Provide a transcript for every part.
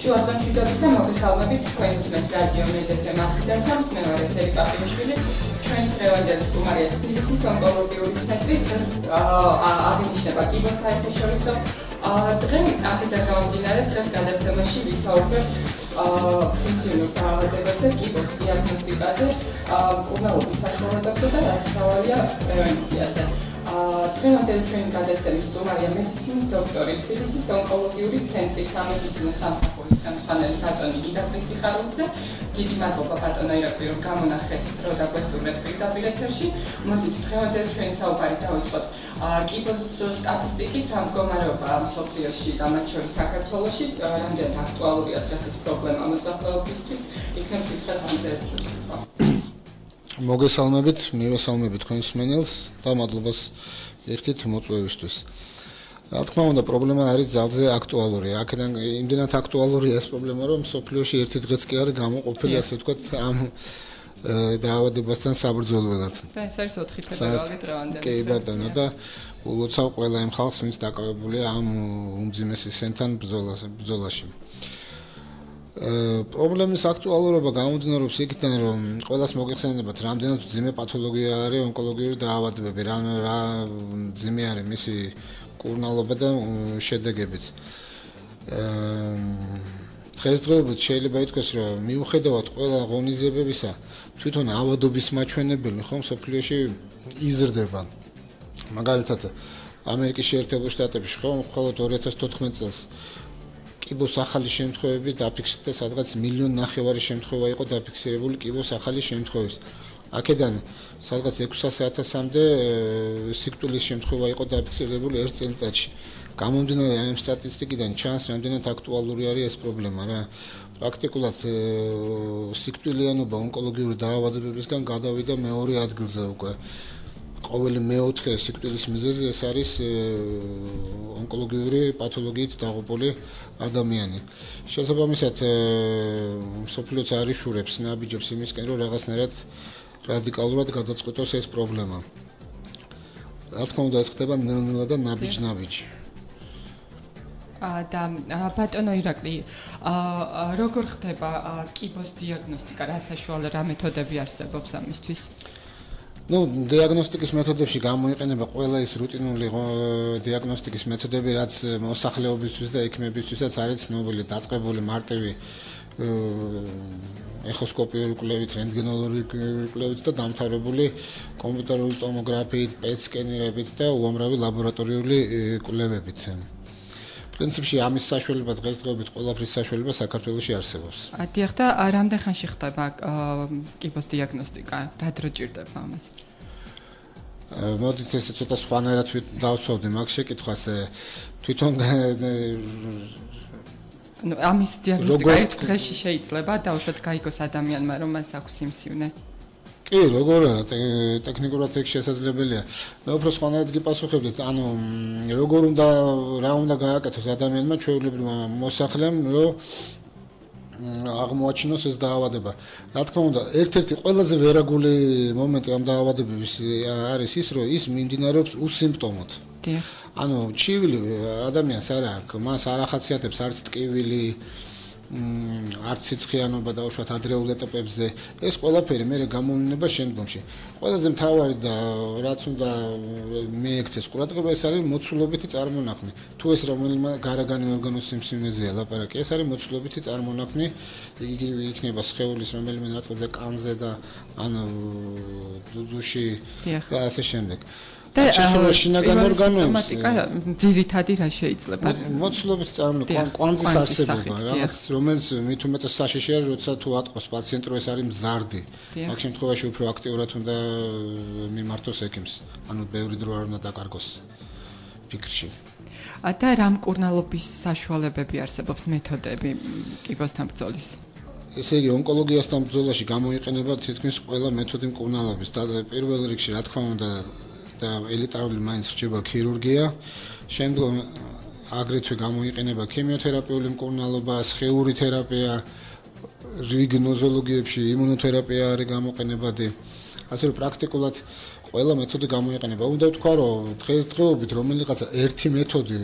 შუადღემში გაგიცა მოგესალმებით თქვენს რადიო მედეთე მასიდან სამსმენარე ეთერი კაპინიშვილი ჩვენ დღევანდელი სტუმარია თბილისის ონკოლოგიური ცენტრი დღეს აღინიშნება კიბოს საერთაშორისო დღე აქედან გამომდინარე დღეს გადაცემაში ვისაუბრებ სიმსივნურ დაავადებებზე კიბოს დიაგნოსტიკაზე მკურნალობის საშუალებებზე და რაც თავია პრევენციაზე დღევანდელი ჩვენი გადაცემის სტუმარია მედიცინის დოქტორი თბილისის ონკოლოგიური ცენტრის სამედიცინო სამსახურის ხელმძღვანელი ბატონი ირაკლი სიხარულიძე. დიდი მადლობა ბატონო ირაკლი, რომ გამონახეთ დრო და გვესტუმრეთ პირდაპირ ეთერში. მოდით დღევანდელი ჩვენი საუბარი დავიწყოთ კიბოს სტატისტიკით, რა მდგომარეობაა მსოფლიოში და მათ შორის საქართველოში, რამდენად აქტუალურია დღეს ეს პრობლემა მოსახლეობისთვის, იქნებ თვითონ ამზე სიტყვა. მოგესალმებით, მივესალმებით თქვენს მსმენელს და მადლობას ერთით მოწვევისთვის. რა თქმა უნდა, პრობლემა არის ძალზე აქტუალური. აქედან იმდენად აქტუალურია ეს პრობლემა, რომ მსოფლიოში ერთი დღეც კი არის გამოყოფილი, ასე ვთქვათ, ამ დაავადებასთან საბრძოლველად. და ეს არის 4 ფედერალური დღევანდელი. კი, ბატონო, და ულოცავ ყველა იმ ხალხს, ვინც დაკავებულია ამ უმძიმესი სენთან ბრძოლაში. პრობლემის აქტუალურობა გამომდინარეობს იქიდან, რომ ყველას მოგეხსენებათ, რამდენად მძიმე პათოლოგია არის ონკოლოგიური დაავადებები, რა მძიმე არის მისი მკურნალობა და შედეგებიც. დღესდღეობით შეიძლება ითქვას, რომ მიუხედავად ყველა ღონისძიებებისა, თვითონ ავადობის მაჩვენებელი ხომ მსოფლიოში იზრდება. მაგალითად, ამერიკის შეერთებულ შტატებში ხომ მხოლოდ 2014 წელს კიბოს ახალი შემთხვევები დაფიქსირდა, სადღაც 1.5 მილიონი შემთხვევა იყო დაფიქსირებული კიბოს ახალი შემთხვევის. აქედან სადღაც 600,000-მდე სიკვდილის შემთხვევა იყო დაფიქსირებული ერთ წელიწადში. გამომდინარე ამ სტატისტიკიდან ჩანს, რამდენად აქტუალური არის ეს პრობლემა რა. პრაქტიკულად სიკვდილიანობა ონკოლოგიური დაავადებებისგან გადავიდა მეორე ადგილზე უკვე. ყოველი მეოთხე სიკვდილის მიზეზი ეს არის ონკოლოგიური პათოლოგიით დაღუპული ადამიანი. შესაბამისად, მსოფლიოც არ იშურებს ნაბიჯებს იმისკენ, რომ რაღაცნაირად რადიკალურად გადაწყვეტოს ეს პრობლემა. რა თქმა უნდა, ეს ხდება ნელ-ნელა და ნაბიჯ-ნაბიჯი. და ბატონო ირაკლი, როგორ ხდება კიბოს დიაგნოსტიკა, რა საშუალო რა მეთოდები არსებობს ამისთვის? დიაგნოსტიკის მეთოდებში გამოიყენება ყველა ის რუტინული დიაგნოსტიკის მეთოდები, რაც მოსახლეობისთვის და ექიმებისთვისაც არის ცნობილი, დაწყებული მარტივი ეხოსკოპიური კვლევით, რენტგენოლოგიური კვლევით და დამთავრებული კომპიუტერული ტომოგრაფიით, პეტ-სკენერებით და უამრავი ლაბორატორიული კვლევებით. პრინციპში ამის საშუალება დღესდღეობით ყველაფრის საშუალება საქართველოში არსებობს. დიახ, და რამდენ ხანში ხდება კიბოს დიაგნოსტიკა? რა დრო ჭირდება ამას? მოდით ესე ცოტა სხვანაირად დავსვავდი მაგ შეკითხვას. თვითონ ამის დიაგნოსტიკა ერთ დღეში შეიძლება დაუშვათ გაიგოს ადამიანმა, რომ მას აქვს სიმსივნე? კი, როგორ არა, ტექნიკურად ეგ შესაძლებელია. მე უფრო სხვანაირად გიპასუხებდით, ანუ როგორ უნდა რა უნდა გააკეთოს ადამიანმა ჩვეულებრივმა მოსახლემ, რომ აღმოაჩინოს ეს დაავადება. რა თქმა უნდა, ერთ-ერთი ყველაზე ვერაგული მომენტი ამ დაავადებების არის ის, რომ ის მიმდინარეობს უსიმპტომოდ. დიახ. ანუ ჩივილი ადამიანს არ აქვს, მას არ ახასიათებს არც ტკივილი, არც სიცხიანობა დაუშვათ ადრეულ ეტაპებზე. ეს ყველაფერი მე გამომდინება შემდგომში. ყველაზე მთავარი და რაც უნდა მიექცეს ყურადღება, ეს არის მოცულობითი წარმონაქმნი. თუ ეს რომელიმე გარეგანი ორგანოს სიმსივნეზეა ლაპარაკი, ეს არის მოცულობითი წარმონაქმნი. იგი იქნება სხეულის რომელიმე ნაწილზე, კანზე და ან ძუძუში და ასე შემდეგ. და შინაგან ორგანოებში ძირითადი რა შეიძლება? მოცულობითი წარმონაქმნი, კვანძის არსებობა, რაღაც რომელიც მით უმეტეს საშიში არის, როცა თუ ატყობს პაციენტს, რომ ეს არის მზარდი. მაგ შემთხვევაში უფრო აქტიურად უნდა მიმართოს ექიმს. ანუ ბევრი დრო არ უნდა დაკარგოს ფიქრში. და რა მკურნალობის საშუალებები არსებობს, მეთოდები კიბოსთან ბრძოლის? ესე იგი, ონკოლოგიასთან ბრძოლაში გამოიყენება თითქმის ყველა მეთოდი მკურნალობის. და პირველ რიგში, რა თქმა უნდა, და ელიტარული მაინც რჩება ქირურგია. შემდგომ აგრეთვე გამოიყენება ქიმიოთერაპიული მკურნალობა, სხეული თერაპია, რიგ ნოზოლოგიებში იმუნოთერაპია არის გამოყენებადი. ასე რომ პრაქტიკულად ყველა მეთოდი გამოიყენება. უნდა ვთქვა, რომ დღესდღეობით რომელიღაცა ერთი მეთოდი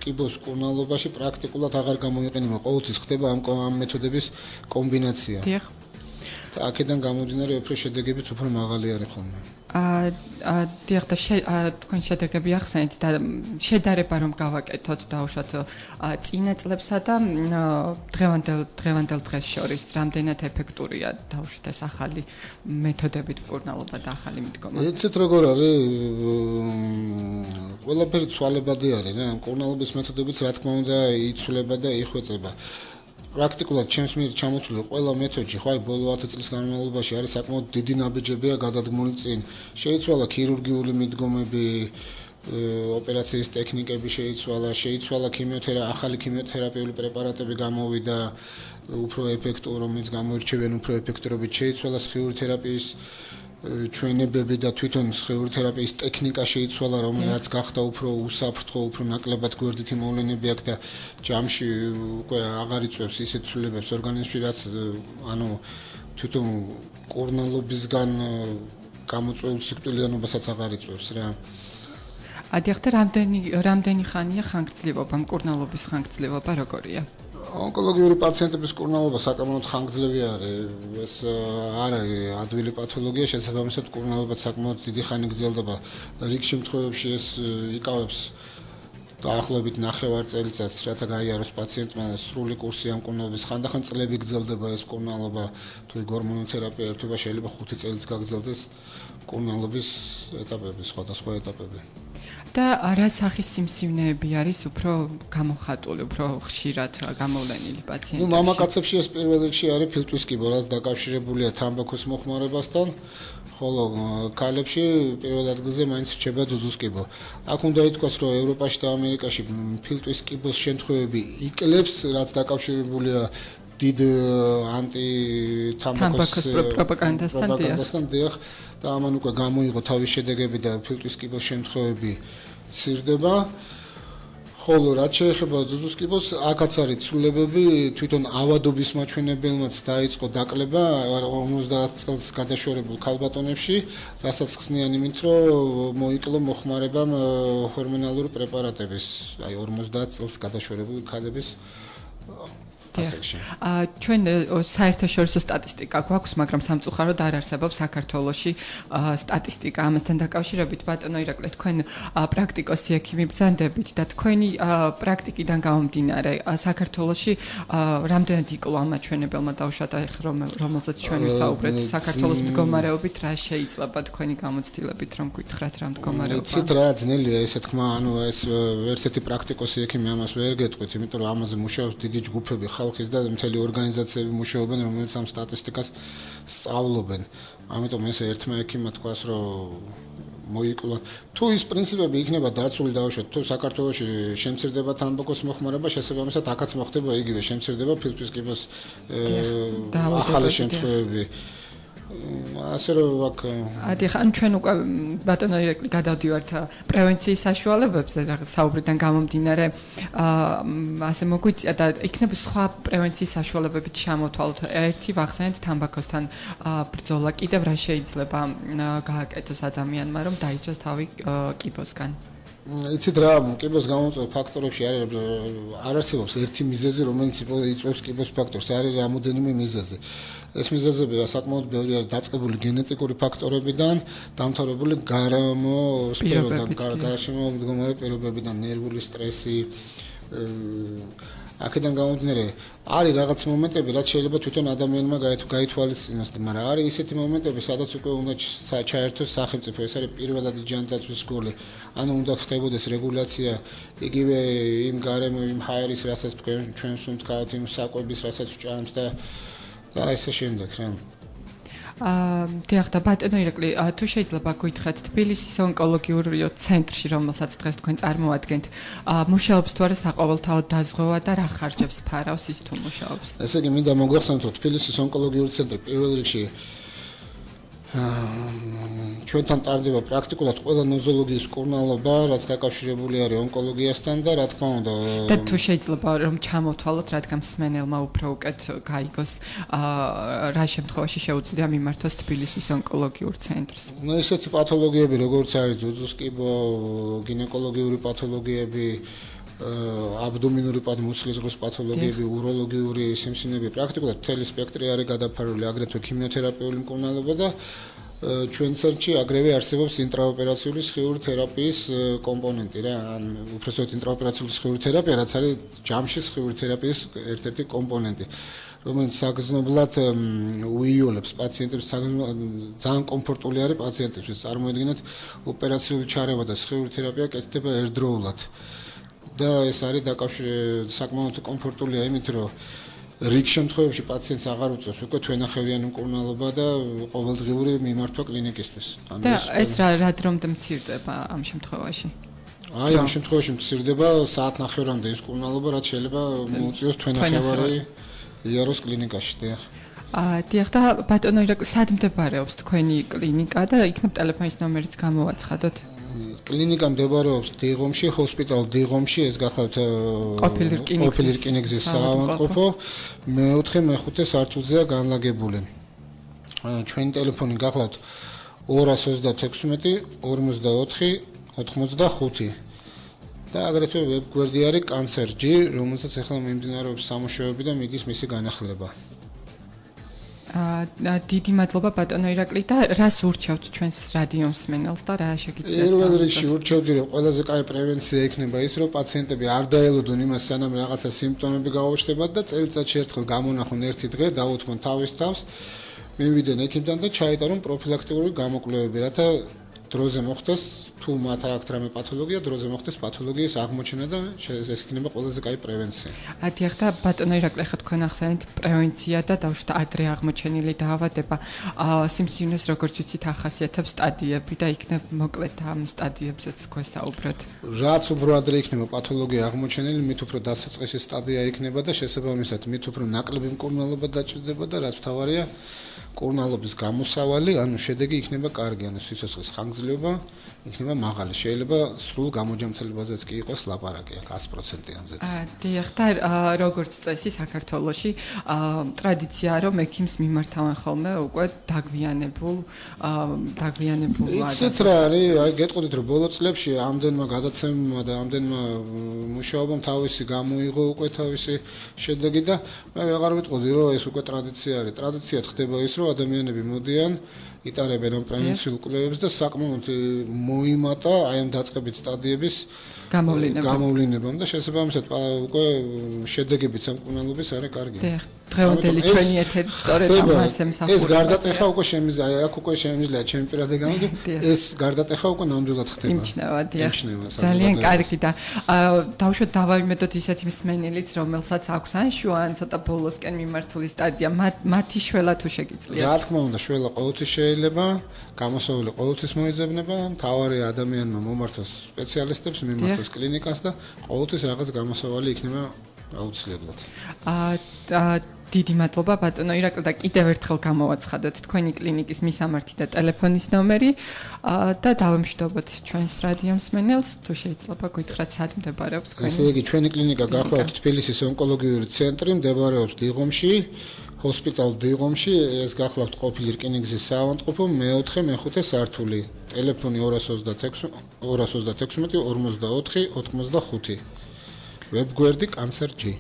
კიბოს მკურნალობაში პრაქტიკულად აღარ გამოიყენება. ყოველთვის ხდება ამ მეთოდების კომბინაცია. დიახ. აქედან გამომდინარე, უფრო შედეგებიც უფრო მაღალი არის ხოლმე. დიახ და თქვენ შედეგები ახსენეთ და შედარება რომ გავაკეთოთ დაუშვათ წინა წლებსა და დღევანდელ დღეს შორის რამდენად ეფექტურია დაუშვათ ეს ახალი მეთოდებით მკურნალობა და ახალი მიდგომა. იცით როგორ არის ყველაფერი ცვალებადი არის რა მკურნალობის მეთოდებიც რა თქმა უნდა იცვლება და იხვეწება. პრაქტიკულად ჩემს მიერ ჩამოთვლილი ყველა მეთოდში ხო აი ბოლო 10 წლის განმავლობაში არის საკმაოდ დიდი ნაბიჯებია გადადგმული წინ. შეიცვალა ქირურგიული მიდგომები, ოპერაციის ტექნიკები შეიცვალა ახალი ქიმიოთერაპიული პრეპარატები გამოვიდა, უფრო ეფექტური, რომელიც გამოირჩევიან უფრო ეფექტურობით, შეიცვალა სხიური თერაპიის ჩვენებები და თვითონ სხეული თერაპიის ტექნიკა შეიცვალა, რომელიც გახდა უფრო უსაფრთხო, უფრო ნაკლებად გვერდითი მოვლენები აქვს და ჯამში უკვე აღარ იწვევს ისეთ ცვლილებებს ორგანიზმში, რაც ანუ თვითონ მკურნალობისგან გამოწვეულ სიკვდილიანობასაც აღარ იწვევს რა. დიახ და რამდენი ხანია ხანგრძლივობა, მკურნალობის ხანგრძლივობა როგორია? ონკოლოგიური პაციენტების მკურნალობა საკმაოდ ხანგრძლივი არის. ეს არ არის ადვილი პათოლოგია, შესაბამისად მკურნალობაც საკმაოდ დიდი ხანი გრძელდება. რიგ შემთხვევებში ეს იკავებს დაახლოებით 9 წელიწადს, რათა გაიაროს პაციენტმა სრული კურსი ამ მკურნალობის. ხანდახან წლები გრძელდება ეს მკურნალობა, თუ გორმონოთერაპია ერთობა შეიძლება 5 წელიც გაგრძელდეს მკურნალობის ეტაპები, სხვადასხვა ეტაპები. და რა სახის სიმსივნეები არის უფრო გამოხატული, უფრო ხშირად გამოვლენილი პაციენტებში? მამაკაცებში ეს პირველ რიგში არის ფილტვის კიბო, რაც დაკავშირებულია თამბაქოს მოხმარებასთან, ხოლო ქალებში პირველ ადგილზე მაინც რჩება ძუძუს კიბო. აქ უნდა ითქვას, რომ ევროპაში და ამერიკაში ფილტვის კიბოს შემთხვევები იკლებს, რაც დაკავშირებულია დიდ ანტითამბაქოს პროპაგანდასთან დიახ და ამან უკვე გამოიღო თავის შედეგები და ფილტვის კიბოს შემთხვევები მცირდება. ხოლო რაც შეეხება ძუძუს კიბოს, აქაც არის ცვლილებები, თვითონ ავადობის მაჩვენებელმაც დაიწყო დაკლება 50 წელს გადაშორებულ ქალბატონებში, რასაც ხსნიან იმით, რომ მოიკლო მოხმარებამ ჰორმონალური პრეპარატების, აი 50 წელს გადაშორებული ქალების ჩვენ საერთაშორისო სტატისტიკა გვაქვს, მაგრამ სამწუხაროდ არ არსებობს საქართველოში სტატისტიკა ამასთან დაკავშირებით. ბატონო ირაკლი, თქვენ პრაქტიკოსი ექიმი ბრძანდებით და თქვენი პრაქტიკიდან გამომდინარე, საქართველოში რამდენად იკლო ამ მაჩვენებელმა დაუშვათ რომელზეც ჩვენ ვისაუბრეთ, საქართველოს მდგომარეობით რა შეიძლება თქვენი გამოცდილებით რომ გითხრათ რა მდგომარეობა? იცით რა ძნელია ესე თქმა, ანუ ეს ერთ-ერთი პრაქტიკოსი ექიმი ამას ვერ გეტყვით, იმიტომ რომ ამაზე მუშაობს დიდი ჯგუფები ხალხის და მთელი ორგანიზაციები მუშაობენ, რომელიც ამ სტატისტიკას სწავლობენ. ამიტომ ეს ერთმა ექიმმა თქვას, რომ მოიკლო. თუ ის პრინციპები იქნება დაცული დაუშვათ, თუ საქართველოში შემცირდება თამბაქოს მოხმარება, შესაბამისად აქაც მოხდება იგივე, შემცირდება ფილტვის კიბოს ახალი შემთხვევები. ასე რომ აქ დიახ, ან ჩვენ უკვე ბატონო ირაკლი გადავდივართ პრევენციის საშუალებებზე, რაღაც საუბრიდან გამომდინარე, ასე მოგვიწია და იქნება სხვა პრევენციის საშუალებებით ჩამოთვალოთ. ერთი ვახსენეთ თამბაქოსთან ბრძოლა, კიდევ რა შეიძლება გააკეთოს ადამიანმა, რომ დაიცვას თავი კიბოსგან? იცით რა, კიბოს გამომწვევ ფაქტორებში არ არსებობს ერთი მიზეზი, რომელიც იწვევს კიბოს ფაქტორს, არის რამოდენიმე მიზეზი. ეს მიზეზები საკმაოდ ბევრი არის დაწყებული გენეტიკური ფაქტორებიდან, დამთავრებული გარემო სფეროდან, გარშემო მდგომარე პირობებიდან, ნერვული სტრესი, აქედან გამომდინარე, არის რაღაც მომენტები, რაც შეიძლება თვითონ ადამიანმა გაითვალისწინოს, მაგრამ არის ისეთი მომენტები, სადაც უკვე უნდა ჩაერთოს სახელმწიფო, ეს არის პირველადი ჯანდაცვის გოლი. ანუ უნდა ხდებოდეს რეგულაცია იგივე იმ გარემო, იმ ჰაერის, რასაც ჩვენ ვთქვათ, იმ საკვების, რასაც ვჭამთ და ესე შემდეგ რა. დიახ და ბატონო ირაკლი, თუ შეიძლება გითხრათ თბილისის ონკოლოგიურ ცენტრში, რომელსაც დღეს თქვენ წარმოადგენთ, მუშაობს თუ არა საყოველთაოდ დაზღვევა და რა ხარჯებს ფარავს ის თუ მუშაობს? ესე იგი, მინდა მოგახსენოთ, რომ თბილისის ონკოლოგიური ცენტრი პირველ რიგში ჩვენთან ტარდება პრაქტიკულად ყველა ნოზოლოგიის კურნალობა, რაც დაკავშირებული არის ონკოლოგიასთან და რა თქმა უნდა და თუ შეიძლება რომ ჩამოვთვალოთ, რადგან მსმენელმა უფრო უკეთ გაიგოს, რა შემთხვევაში შეუძლია მიმართოს თბილისის ონკოლოგიურ ცენტრს. ну ესეთი პათოლოგიები როგორც არის ძუძუს კიბო, გინეკოლოგიური პათოლოგიები, აბდომინური მუცლის პათოლოგიები, უროლოგიური სიმსივნეები, პრაქტიკულად მთელი სპექტრი არის გადაფარული, აგრეთვე ქიმიოთერაპიული მკურნალობა და ჩვენ ცენტრში აგრევე არსებობს ინტრაოპერაციული სხიური თერაპიის კომპონენტი რა, ან უბრალოდ ინტრაოპერაციული სხიური თერაპია, რაც არის ჯამში სხიური თერაპიის ერთ-ერთი კომპონენტი, რომელიც საგრძნობლად უიოლებს პაციენტებს, ძალიან კომფორტული არის პაციენტებს, წარმოიდგინეთ ოპერაციული ჩარევა და სხიური თერაპია კეთდება ერთდროულად. და ეს არის დაკავშირებული საკმაოდ კომფორტულია იმით, რომ რიგ შემთხვევებში პაციენტს აღარ უწევს უკვე თვენახევრიანი მკურნალობა და ყოველდღიური მიმართვა კლინიკისთვის. და ეს რა დრომდე მცირდება ამ შემთხვევაში? აი ამ შემთხვევაში მცირდება საათნახევრამდე ის მკურნალობა, რაც შეიძლება მოუწიოს თვენახევარი იაროს კლინიკაში. დიახ და ბატონო ირაკლი, სად მდებარეობს თქვენი კლინიკა და იქნებ ტელეფონის ნომერიც გამოვაცხადოთ? კლინიკა მდებარეობს დიღომში, ჰოსპიტალ დიღომში, ეს გახლავთ ყოფილი რკინიგზის საავადმყოფო, მეოთხე მეხუთე სართულზეა განლაგებული. ჩვენი ტელეფონი გახლავთ 236 44 85 და აგრეთვე ვებგვერდი არის კანცერჯი, რომელსაც ახლა მიმდინარეობს სამუშაოები და მიდის მისი განახლება. დიდი მადლობა ბატონო ირაკლი და რას ურჩევთ ჩვენს რადიო მსმენელს და რა შეგიძლიათ? პირველ რიგში ურჩევდი რომ ყველაზე კაი პრევენცია იქნება ის რომ პაციენტები არ დაელოდონ იმას სანამ რაღაცა სიმპტომები გაუჩნდებათ და წელიწადში ერთხელ გამონახონ ერთი დღე, დაუთმონ თავის თავს, მივიდნენ ექიმთან და ჩაიტარონ პროფილაქტიკური გამოკვლევები, რათა დროზე მოხდეს თუ მათ აქვთ რამე პათოლოგია, დროზე მოხდეს პათოლოგიის აღმოჩენა და ეს იქნება ყველაზე კაი პრევენცია. დიახ და ბატონო ირაკლი, ხა თქვენ ახსენეთ პრევენცია და დავუშვათ ადრე აღმოჩენილი დაავადება. სიმსივნეს როგორც ვიცით ახასიათებს სტადიები და იქნებ მოკლედ ამ სტადიებზეც გვესაუბროთ. რაც უფრო ადრე იქნება პათოლოგია აღმოჩენილი, მით უფრო დასაწყისი სტადია იქნება და შესაბამისად მით უფრო ნაკლები მკურნალობა დაჭირდება და რაც მთავარია მკურნალობის გამოსავალი, ანუ შედეგი იქნება კარგი, ანუ სიცოცხლის ხანგრძლივობა იქნება მაღალი. შეიძლება სრულ გამოჯამთელებაზეც კი იყოს ლაპარაკი, 100%-იანზეც. დიახ და როგორც წესი საქართველოში ტრადიციაა რომ ექიმს მიმართავენ ხოლმე უკვე დაგვიანებულ იცით რა არის, აი გეტყოდით რომ ბოლო წლებში ამდენმა გადაცემებმა და ამდენმა მუშაობამ თავისი გამოიღო უკვე თავისი შედეგი და მე ვეღარ ვიტყოდი რომ ეს უკვე ტრადიცია არის. ტრადიციად ხდება ის რომ ადამიანები მოდიან იტარებენ ამ პრევენციულ კვლევებს და საკმაოდ მოიმატა აი ამ დაწყებით სტადიების გამოვლინებამ და შესაბამისად უკვე შედეგებიც ამ მკურნალობის არის კარგი. დღევანდელი ჩვენი ეთერი სწორედ ამას ემსახურება. ეს გარდატეხა უკვე შემიძლია, აქ უკვე შემიძლია ჩემი პირადი გამო, ეს გარდატეხა უკვე ნამდვილად ხდება. იმჩნევა, დიახ. ძალიან კარგი და დავუშვათ დავაიმედოთ ისეთი მსმენელიც, რომელსაც აქვს ან შუა ან ცოტა ბოლოსკენ მიმართული სტადია, მათი შველა თუ შეგიძლიათ. რა თქმა უნდა, შველა ყოველთვის შეიძლება, გამოსავალი ყოველთვის მოიძებნება, მთავარი ადამიანმა მომართოს სპეციალისტებს, მიმართოს კლინიკას და ყოველთვის რაღაც გამოსავალი იქნება აუცილებლად. დიდი მადლობა ბატონო ირაკლი და კიდევ ერთხელ გამოვაცხადოთ თქვენი კლინიკის მისამართი და ტელეფონის ნომერი და დავემშვიდობოთ ჩვენს რადიო მსმენელს, თუ შეიძლება გითხრათ სად მდებარეობს თქვენი. ესე იგი ჩვენი კლინიკა გახლავთ თბილისის ონკოლოგიური ცენტრი, მდებარეობს დიღომში, ჰოსპიტალ დიღომში, ეს გახლავთ ყოფილი რკინიგზის საავადმყოფო, მეოთხე მეხუთე სართული. ტელეფონი 226 44 85. ვებგვერდი კანცერჯი.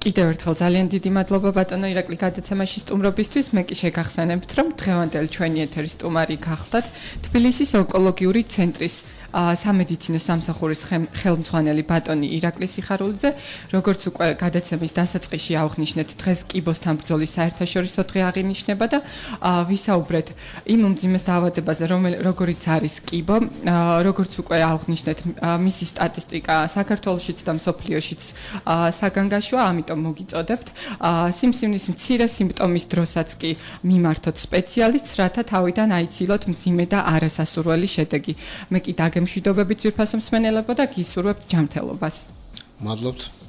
კიდევ ერთხელ ძალიან დიდი მადლობა ბატონო ირაკლი გადაცემაში სტუმრობისთვის. მე კი შეგახსენებთ, რომ დღევანდელი ჩვენი ეთერის სტუმარი გახლავთ თბილისის ონკოლოგიური ცენტრის სამედიცინო სამსახურის ხელმძღვანელი ბატონი ირაკლი სიხარულიძე. როგორც უკვე გადაცემის დასაწყისში აღნიშნეთ, დღეს კიბოსთან ბრძოლის საერთაშორისო დღე აღინიშნება და ვისაუბრეთ იმ უმძიმეს დაავადებაზე, როგორიც არის კიბო. როგორც უკვე აღნიშნეთ, მისი სტატისტიკა საქართველოშიც და მსოფლიოშიც საგანგაშოა, ამიტომ მოგიწოდებთ სიმსივნის მცირე სიმპტომის დროსაც კი მიმართოთ სპეციალისტს, რათა თავიდან აიცილოთ მძიმე და არასასურველი შედეგი. მე კი მშვიდობებით ვირფასო მსმენელებო და გისურვებთ ჯანმრთელობას. მადლობთ.